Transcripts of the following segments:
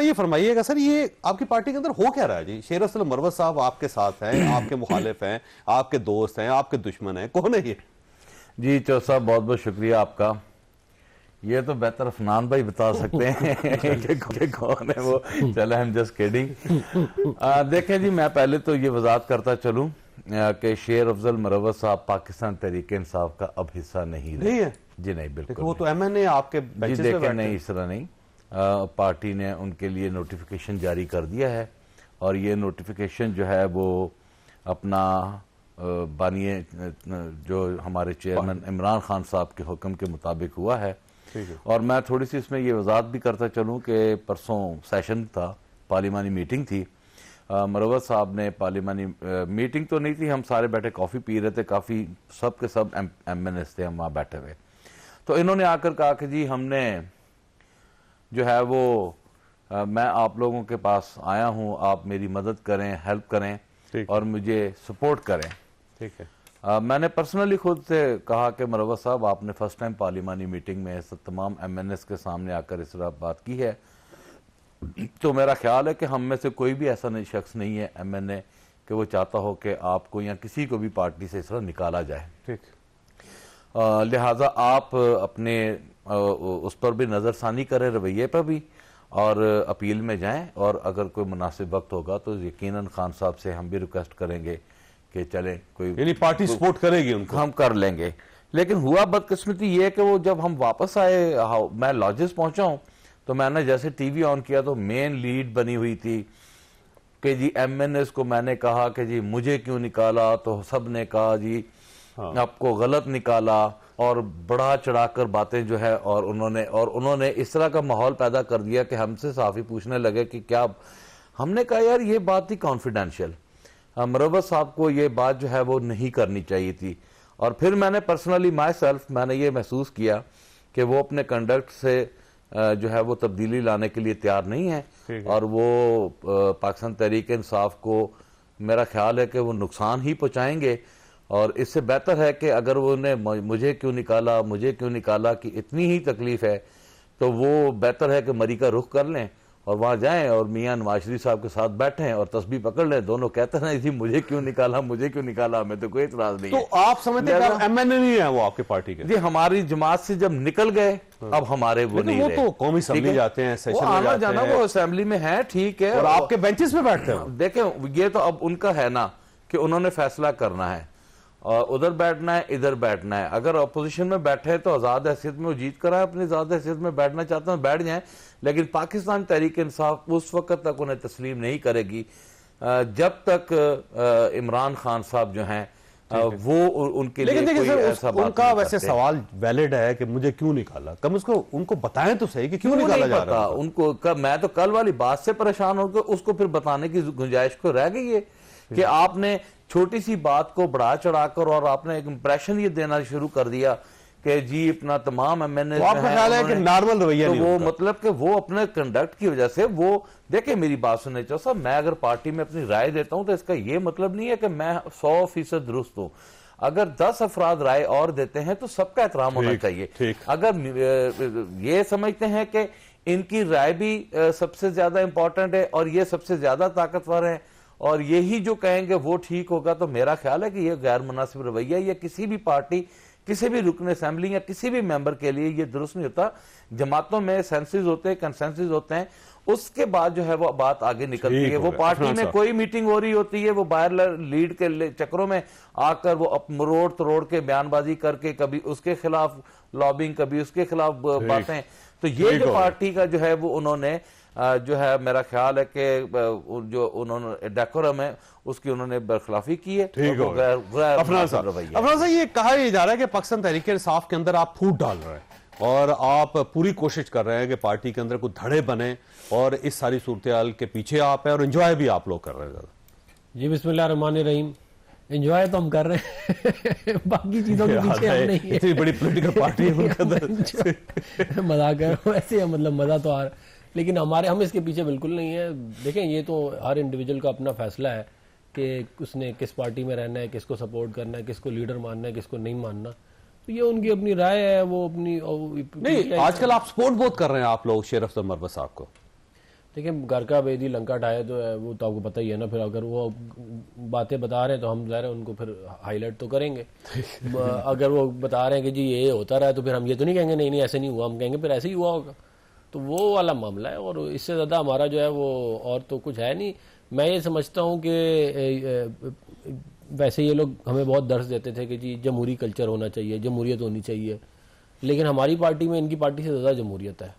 ये फरमाइएगा सर, ये आपकी पार्टी के अंदर हो क्या रहा है जी? शेर अफजल मरवत साहब आपके साथ हैं, आपके मुखालिफ हैं, आपके दोस्त हैं, आपके दुश्मन हैं, कौन है ये? जी चौ साहब, बहुत बहुत शुक्रिया आपका। ये तो बेहतर अफनान भाई बता सकते हैं कि कौन है वो। चले, हम जस्ट किडिंग। देखें जी, मैं पहले तो ये वजाहत करता चलूं कि शेर अफजल मरवत साहब पाकिस्तान तहरीक इंसाफ का अब हिस्सा नहीं है जी। नहीं, बिल्कुल वो तो MNA आपके जी। देखें, नहीं, इस तरह नहीं। पार्टी ने उनके लिए नोटिफिकेशन जारी कर दिया है और ये नोटिफिकेशन जो है वो अपना बानिए जो हमारे चेयरमैन इमरान खान साहब के हुक्म के मुताबिक हुआ है। और मैं थोड़ी सी इसमें ये वजाहत भी करता चलूं कि परसों सेशन था, पार्लिमानी मीटिंग थी। मरवत साहब ने पार्लिमानी मीटिंग तो नहीं थी, हम सारे बैठे कॉफ़ी पी रहे थे, काफ़ी सब के सब MNS थे हम वहाँ बैठे हुए। तो इन्होंने आकर कहा कि जी हमने जो है वो मैं आप लोगों के पास आया हूँ, आप मेरी मदद करें, हेल्प करें और मुझे सपोर्ट करें। ठीक है। मैंने पर्सनली खुद से कहा कि मरवत साहब, आपने फर्स्ट टाइम पार्लिमानी मीटिंग में तमाम MNS के सामने आकर इस तरह बात की है, तो मेरा ख्याल है कि हम में से कोई भी ऐसा नहीं शख्स नहीं है MNA कि वो चाहता हो कि आपको या किसी को भी पार्टी से इस तरह निकाला जाए। ठीक। लिहाजा आप अपने उस पर भी नज़रसानी करें, रवैये पर भी, और अपील में जाएं, और अगर कोई मुनासिब वक्त होगा तो यकीनन खान साहब से हम भी रिक्वेस्ट करेंगे कि चलें, कोई यानी पार्टी सपोर्ट करेगी उनको, हम कर लेंगे। लेकिन हुआ बदकिस्मती ये कि वो जब हम वापस आए, मैं लॉजेस पहुंचा हूं, तो मैंने जैसे टीवी ऑन किया तो मेन लीड बनी हुई थी कि जी MNS को मैंने कहा कि जी मुझे क्यों निकाला, तो सब ने कहा जी आपको गलत निकाला, और बढ़ा चढ़ाकर बातें जो है, और उन्होंने इस तरह का माहौल पैदा कर दिया कि हमसे साफी पूछने लगे कि क्या। हमने कहा यार ये बात थी कॉन्फिडेंशियल, मरवत साहब को ये बात जो है वो नहीं करनी चाहिए थी। और फिर मैंने पर्सनली मैंने ये महसूस किया कि वो अपने कंडक्ट से जो है वो तब्दीली लाने के लिए तैयार नहीं है, और वो पाकिस्तान तहरीक इंसाफ को मेरा ख्याल है कि वो नुकसान ही पहुंचाएंगे। और इससे बेहतर है कि अगर वो ने मुझे क्यों निकाला कि इतनी ही तकलीफ है, तो वो बेहतर है कि मरी का रुख कर लें और वहां जाएं और मियां नवाज शरीफ साहब के साथ बैठें और तस्बीह पकड़ लें। दोनों कहते हैं जी मुझे क्यों निकाला, हमें तो कोई इतराज नहीं तो है। तो आप समझते हैं MNA नहीं है वो आपकी पार्टी के? जी, हमारी जमात से जब निकल गए अब हमारे वो नहीं रहे। तो कौमी असेंबली जाते हैं, सेशन में आना जाना वो असेंबली में है, ठीक है, और आपके बेंचेस पे बैठते हैं। देखें, ये तो अब उनका है ना कि उन्होंने फैसला करना है, और उधर बैठना है, इधर बैठना है। अगर अपोजिशन में बैठे तो आजाद हैसियत में वो जीत कर आए, अपनी आजाद हैसियत में बैठना चाहते हैं बैठ जाएं, लेकिन पाकिस्तान तहरीक इंसाफ उस वक्त तक उन्हें तस्लीम नहीं करेगी जब तक इमरान खान साहब जो हैं वो उनके लिए कोई ऐसा बात उनका वैसे सवाल वैलिड है कि मुझे क्यों निकाला, कम उसको उनको बताएं तो सही कि क्यों निकाला जा रहा है उनको। मैं तो कल वाली बात से परेशान होकर उसको फिर बताने की गुंजाइश को रह गई है कि आपने छोटी सी बात को बढ़ा चढ़ाकर और आपने एक इंप्रेशन ये देना शुरू कर दिया कि जी अपना तमाम MNA तो आपका ख्याल है कि नॉर्मल रवैया नहीं वो मतलब कि वो अपने कंडक्ट की वजह से वो देखिए, मेरी बात सुनने चाहिए साहब, मैं अगर पार्टी में अपनी राय देता हूं तो इसका ये मतलब नहीं है कि मैं 100% दुरुस्त हूं। अगर 10 अफराद राय और देते हैं तो सबका एहतराम होना चाहिए। अगर ये समझते हैं कि इनकी राय भी सबसे ज्यादा इंपॉर्टेंट है और ये सबसे ज्यादा ताकतवर है और यही जो कहेंगे वो ठीक होगा, तो मेरा ख्याल है कि ये गैर मुनासिब रवैया या किसी भी पार्टी, किसी भी रुकन असेंबली या किसी भी मेंबर के लिए ये दुरुस्त नहीं होता। जमातों में सेंसेस होते हैं, कंसेंसस होते हैं, उसके बाद जो है वो बात आगे निकलती है। वो पार्टी में कोई मीटिंग हो रही होती है, वो बाहर लीड के चक्करों में आकर वो मरोड़ तरोड़ के बयानबाजी करके कभी उसके खिलाफ लॉबिंग, कभी उसके खिलाफ बातें, तो ये जो पार्टी का जो है वो उन्होंने जो है मेरा ख्याल है कि जो उन्होंने डेकोरम है उसकी उन्होंने बरखिलाफी की है। अफनान साहब, ये कहा जा रहा है कि पाकिस्तान तहरीक इंसाफ के अंदर आप फूट डाल रहे हैं और आप पूरी कोशिश कर रहे हैं कि पार्टी के अंदर कुछ धड़े बने और इस सारी सूरत के पीछे आप हैं और एंजॉय भी आप लोग कर रहे हैं। जी बिस्मिल्लाह रहमान रहीम, एंजॉय तो हम कर रहे हैं बाकी चीजों के पीछे हम नहीं है। इतनी बड़ी पॉलिटिकल पार्टी है उनके अंदर मजाक कर रहा हूं ऐसे, मतलब मजा तो आ रहा, लेकिन हम इसके पीछे बिल्कुल नहीं है। देखें, ये तो हर इंडिविजुअल का अपना फैसला है कि उसने किस पार्टी में रहना है, किसको सपोर्ट करना है, किसको लीडर मानना है, किसको नहीं मानना, तो ये उनकी अपनी राय है। वो अपनी नहीं, आजकल आप सपोर्ट बहुत कर रहे हैं आप लोग शेर अफजल मरवत साहब को। देखिए, घर का भेदी लंका ढाए तो वो तो आपको पता ही है ना। फिर अगर वो बातें बता रहे हैं तो हम ज़ाहिर है उनको फिर हाईलाइट तो करेंगे। अगर वो बता रहे हैं कि जी ये होता रहा है तो फिर हम ये तो नहीं कहेंगे नहीं नहीं ऐसे नहीं हुआ, हम कहेंगे फिर ऐसे ही हुआ होगा। तो वो वाला मामला है, और इससे ज़्यादा हमारा जो है वो और तो कुछ है नहीं। मैं ये समझता हूँ कि वैसे ये लोग हमें बहुत दर्ज देते थे कि जी जमहूरी कल्चर होना चाहिए, जमहूरियत होनी चाहिए, लेकिन हमारी पार्टी में इनकी पार्टी से ज़्यादा जमहूरियत है।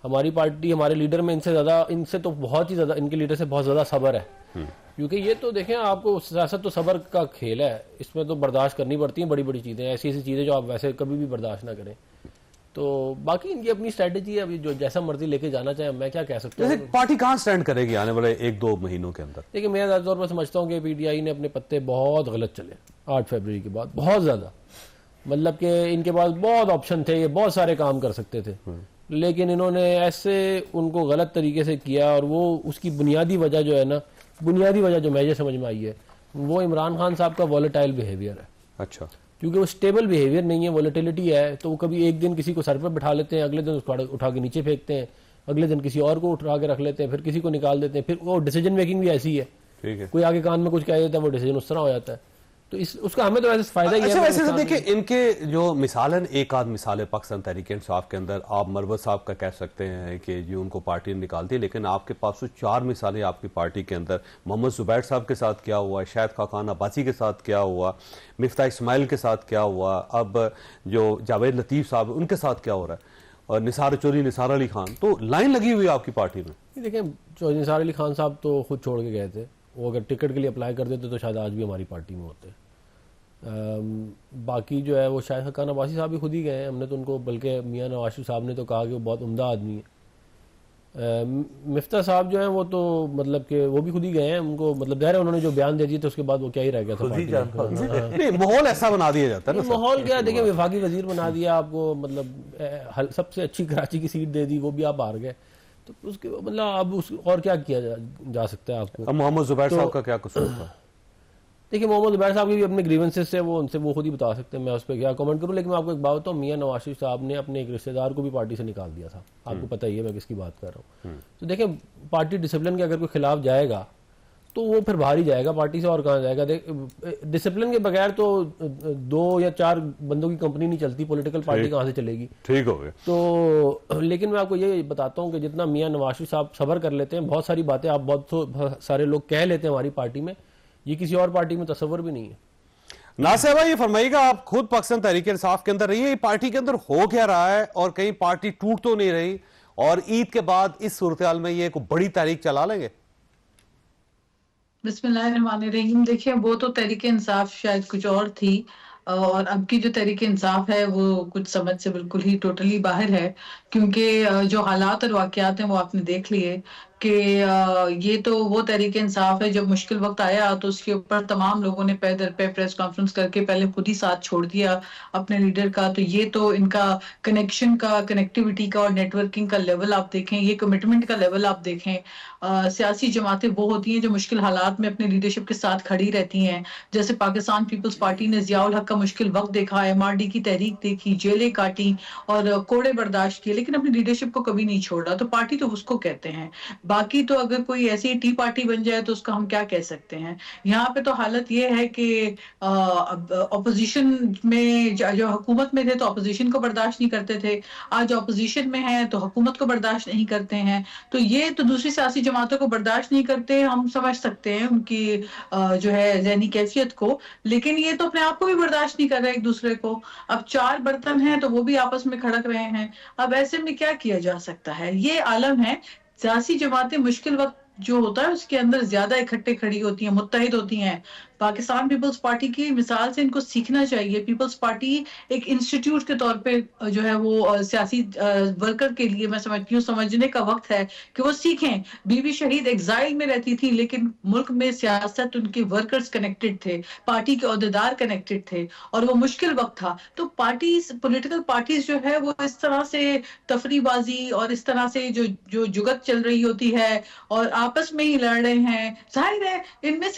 हमारी पार्टी, हमारे लीडर में इनसे तो बहुत ही ज़्यादा, इनके लीडर से बहुत ज़्यादा सब्र है। क्योंकि ये तो देखें, आपको सियासत तो सब्र का खेल है, इसमें तो बर्दाश्त करनी पड़ती हैं बड़ी बड़ी चीज़ें, ऐसी ऐसी चीज़ें जो आप वैसे कभी भी बर्दाश्त ना करें। तो बाकी इनकी अपनी स्ट्रेटेजी है, अभी जो जैसा मर्जी लेके जाना चाहे, मैं क्या कह सकता हूँ। पार्टी कहाँ स्टैंड करेगी आने वाले 1-2 महीनों के अंदर? देखिए, मैं ज़्यादा तौर पर समझता हूँ कि पीटीआई ने अपने पत्ते बहुत गलत चले 8 फरवरी के बाद, बहुत ज़्यादा। मतलब कि इनके पास बहुत ऑप्शन थे, ये बहुत सारे काम कर सकते थे, लेकिन इन्होंने ऐसे उनको गलत तरीके से किया। और वो उसकी बुनियादी वजह जो है ना, बुनियादी वजह जो मुझे समझ में आई है, वो इमरान खान साहब का वॉलेटाइल बिहेवियर है। अच्छा। क्योंकि वो स्टेबल बिहेवियर नहीं है, वॉलेटिलिटी है। तो वो कभी एक दिन किसी को सर पर बिठा लेते हैं, अगले दिन उसको उठा के नीचे फेंकते हैं, अगले दिन किसी और को उठा के रख लेते हैं, फिर किसी को निकाल देते हैं। फिर वो डिसीजन मेकिंग भी ऐसी है, ठीक है, कोई आगे कान में कुछ कह देता है, वो डिसीजन उस तरह हो जाता है। तो उसका हमें तो ऐसे फायदा ही है। अच्छा, वैसे देखिए इनके जो मिसालन, एक आध मिसाल है पाकिस्तान तहरीक इंसाफ के अंदर, आप मरवत साहब का कह सकते हैं कि जी उनको पार्टी ने निकाल दी, लेकिन आपके पास तो 4 मिसालें आपकी पार्टी के अंदर, मोहम्मद जुबैर साहब के साथ क्या हुआ, शाहिद खाकान अब्बासी के साथ क्या हुआ, मिफ्ता इस्माइल के साथ क्या हुआ, अब जो जावेद लतीफ़ साहब उनके साथ क्या हो रहा है, और निसार चौधरी, निसार अली खान, तो लाइन लगी हुई है आपकी पार्टी में। देखिए, चौधरी निसार अली खान साहब तो खुद छोड़ के गए थे, वो अगर टिकट के लिए अप्लाई कर देते तो शायद आज भी हमारी पार्टी में होते। बाकी जो है वो शायद खाकान अब्बासी साहब भी खुद ही गए हैं, हमने तो उनको, बल्कि मियां नवाज साहब ने तो कहा कि वो बहुत उम्दा आदमी है। मिफ्ता साहब जो हैं वो तो मतलब कि वो भी खुद ही गए हैं, उनको मतलब ज़ाहिर है उन्होंने जो बयान दे दिए तो उसके बाद वो क्या ही रह गया था पार्टी में। नहीं, माहौल ऐसा बना दिया जाता है ना। माहौल क्या, देखिए वफाकी वजीर बना दिया आपको, मतलब सबसे अच्छी कराची की सीट दे दी, वो भी आप हार गए, तो उसके मतलब अब और क्या किया जा सकता है आपको। अब मोहम्मद जुबैर साहब का क्या कसूर था? देखिए, मोहम्मद जुबैर साहब के भी अपने ग्रीवेंसेस से वो उनसे वो खुद ही बता सकते हैं, मैं उस पर क्या कमेंट करूं। लेकिन मैं आपको एक बात बताऊं, मियां नवाज शरीफ साहब ने अपने एक रिश्तेदार को भी पार्टी से निकाल दिया था, आपको पता ही है मैं किसकी बात कर रहा हूँ। तो देखिए, पार्टी डिसिप्लिन के अगर कोई खिलाफ जाएगा तो वो फिर बाहर ही जाएगा पार्टी से, और कहाँ जाएगा। डिसिप्लिन के बगैर तो 2 या 4 बंदों की कंपनी नहीं चलती, पॉलिटिकल पार्टी कहाँ से चलेगी। ठीक हो गया। तो लेकिन मैं आपको ये बताता हूँ कि जितना मियां नवाज शरीफ साहब सब्र कर लेते हैं, बहुत सारी बातें आप बहुत सारे लोग कह लेते हैं हमारी पार्टी में, ये किसी और पार्टी में तस्वर भी नहीं है। नासिर भाई, ये फरमाइएगा, आप खुद पाकिस्तान तहरीक इंसाफ के अंदर रही है, पार्टी के अंदर हो क्या रहा है, और कहीं पार्टी टूट तो नहीं रही, और ईद के बाद इस सूरत में ये कोई बड़ी तारीख चला लेंगे? बिस्मिल्लाहिर्रहमानिर्रहीम। देखिए, वो तो तहरीक इंसाफ शायद कुछ और थी, और अब की जो तहरीक इंसाफ है वो कुछ समझ से बिल्कुल ही टोटली बाहर है। क्योंकि जो हालात और वाकयात हैं वो आपने देख लिए कि ये तो वो तहरीक इंसाफ है, जब मुश्किल वक्त आया तो उसके ऊपर तमाम लोगों ने पैदल पे प्रेस कॉन्फ्रेंस करके पहले खुद ही साथ छोड़ दिया अपने लीडर का। तो ये तो इनका कनेक्शन का, कनेक्टिविटी का और नेटवर्किंग का लेवल आप देखें, ये कमिटमेंट का लेवल आप देखें। सियासी जमातें वो होती हैं जो मुश्किल हालात में अपने लीडरशिप के साथ खड़ी रहती हैं। जैसे पाकिस्तान पीपल्स पार्टी ने जियाउल हक का मुश्किल वक्त देखा, MRD की तहरीक देखी, जेलें काटी और कोड़े बर्दाश्त किए, लेकिन अपनी लीडरशिप को कभी नहीं छोड़ा। तो पार्टी तो उसको कहते हैं। बाकी तो अगर कोई ऐसी टी पार्टी बन जाए तो उसका हम क्या कह सकते हैं। यहाँ पे तो हालत ये है कि ऑपोजिशन में जो हुकूमत में थे तो ऑपोजिशन को बर्दाश्त नहीं करते थे, आज ऑपोजिशन में है तो हुकूमत को बर्दाश्त नहीं करते हैं। तो ये तो दूसरी सियासी जमातों को बर्दाश्त नहीं करते, हम समझ सकते हैं उनकी जो है ज़हनी कैफियत को, लेकिन ये तो अपने आप को भी बर्दाश्त नहीं कर रहे एक दूसरे को। अब 4 बर्तन हैं तो वो भी आपस में खड़क रहे हैं। अब ऐसे में क्या किया जा सकता है, ये आलम है। सियासी जमातें मुश्किल वक्त जो होता है उसके अंदर ज्यादा इकट्ठे खड़ी होती हैं, मुत्तहिद होती हैं। पाकिस्तान पीपल्स पार्टी की मिसाल से इनको सीखना चाहिए। पीपल्स पार्टी एक इंस्टीट्यूट के तौर पे जो है वो सियासी वर्कर के लिए मैं समझती हूँ समझने का वक्त है कि वो सीखें। बीबी शहीद एग्जाइल में रहती थी, लेकिन मुल्क में सियासत, उनके वर्कर्स कनेक्टेड थे, पार्टी के अहदेदार कनेक्टेड थे, और वो मुश्किल वक्त था। तो पार्टीज, पॉलिटिकल पार्टीज जो है वो इस तरह से तफरीबाजी और इस तरह से जो जुगत चल रही होती है और आपस में ही लड़ रहे हैं, जाहिर है इनमें से